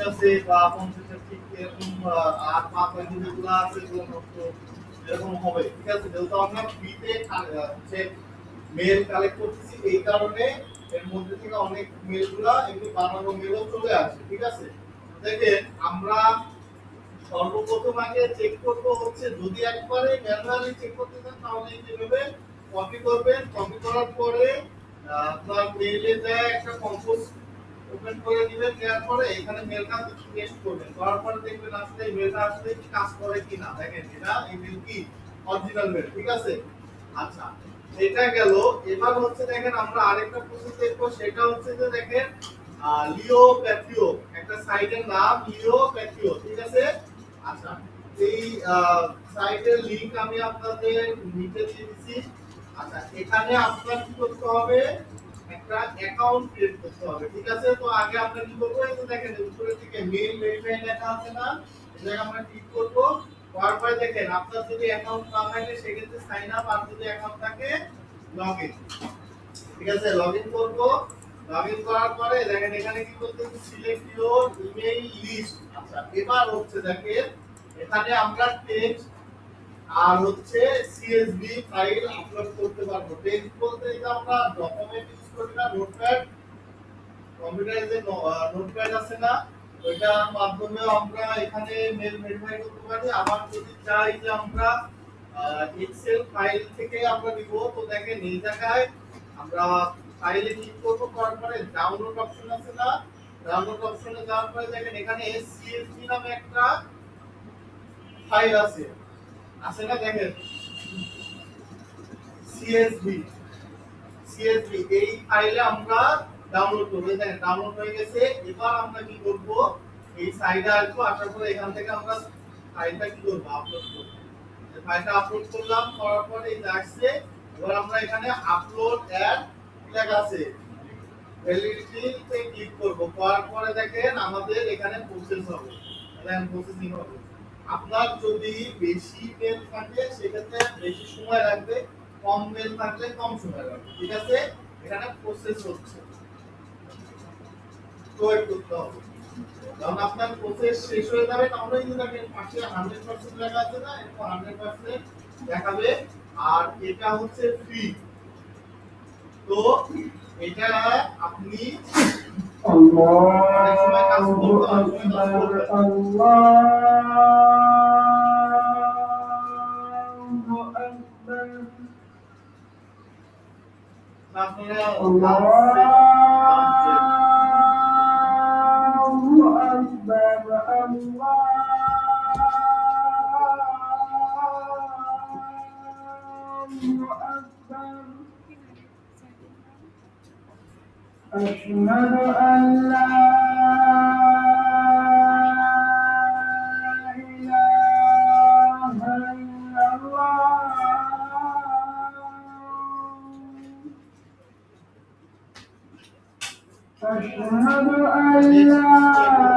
আছে বা 50 ঠিক এরকম আর মাত্রা যেগুলো আছে এগুলো এরকম হবে, ঠিক আছে। যেহেতু আমরা ফ্রিতে হচ্ছে মেল কালেক্ট করতেছি, এই কারণে এর মধ্যে থেকে অনেক মেলগুলা এমনি বানানো মেলও চলে আসে, ঠিক আছে। দেখেন আমরা সর্বপ্রথম আগে চেক করব হচ্ছে যদি একবারে ম্যানুয়ালি চেক করতে চান তাহলে এইভাবে কপি করবেন। কপি করার পরে আপনার মেইলে যায় একটা কম্পোজ ওপেন করে দিবেন, দেওয়ার পরে এখানে মেলটা পেস্ট করবেন, করার পরে দেখবেন আসলে এই মেলটা আসলে কি কাজ করে কিনা। দেখেন এটা এই মেল কি অরিজিনাল মেল, ঠিক আছে। আচ্ছা, এটা গেল। এবার হচ্ছে দেখেন আমরা আরেকটা প্রসেস দেখব, সেটা হচ্ছে যে দেখেন লিও প্যাথিও, একটা সাইটের নাম লিও প্যাথিও, ঠিক আছে। আচ্ছা, এই সাইটের লিংক আমি আপনাদের নিচে দিয়ে দিচ্ছি। আচ্ছা, এখানে আপনার কি করতে হবে, একটা অ্যাকাউন্ট ক্রিয়েট করতে হবে, ঠিক আছে। তো আগে আমরা কি করব, এই যে দেখেন উপরের দিকে মেইল ভেরিফাই লেখা আছে না, এই জায়গায় আমরা ক্লিক করব। তারপরে দেখেন আপনার যদি অ্যাকাউন্ট না থাকে সেক্ষেত্রে সাইন আপ, আর যদি অ্যাকাউন্ট থাকে লগইন, ঠিক আছে। লগইন করব। লগইন করার পরে দেখেন এখানে কি করতে হবে, সিলেক্ট ইওর ইমেইল লিস্ট। আচ্ছা, এবার হচ্ছে দেখেন এখানে আমরা টেক্সট আর হচ্ছে সিএসভি ফাইল আপলোড করতে পারবো। টেক্সট বলতে এটা আমরা ডকুমেন্ট ইউজ করি না, নোটপ্যাড, কম্পিউটারে যে নোটপ্যাড আছে না, ওইটার মাধ্যমে আমরা এখানে মেল ভেরিফাই করতে পারি। আবার যদি চাই যে আমরা এক্সেল ফাইল থেকে আমরা নিব, তো দেখেন এই জায়গায় আমরা ফাইলে ক্লিক করব, করার পরে ডাউনলোড অপশন আছে না, ডাউনলোড অপশনে যাওয়ার পরে দেখেন এখানে সিএসভি নামে একটা ফাইল আছে, আছে না, দেখেন সিএসভি, সিএসভি এই ফাইলে আমরা ডাউনলোড করব। দেখেন ডাউনলোড হয়ে গেছে। এবার আমরা কি করব, এই সাইডে আসবো, আসার পরে এখান থেকে আমরা ফাইলটা কি করব, আপলোড করব। এই ফাইলটা আপলোড করলাম, করার পরে এই আসছে। এবার আমরা এখানে আপলোড এন্ড লেখা আছে ভ্যালিডিটি তে ক্লিক করব, করার পরে দেখেন আমাদের এখানে প্রসেস হবে, দেখেন প্রসেসিং হবে। আপনার যদি বেশি মেল থাকে সেক্ষেত্রে বেশি সময় লাগবে, কম মেল থাকলে কম সময় লাগবে, ঠিক আছে। এখানে প্রসেস হচ্ছে, তো একটু করতে হবে। যখন আপনার প্রসেস শেষ হয়ে যাবে তখন কিন্তু দেখেন পাশে 100% লেখা আছে না, এরকম 100% দেখাবে। আর এটা হচ্ছে ফ্রি, তো এটা আপনি অনেক সময় কাজ করতে হবে। আপনারা أشهد أن لا إله إلا الله أشهد أن لا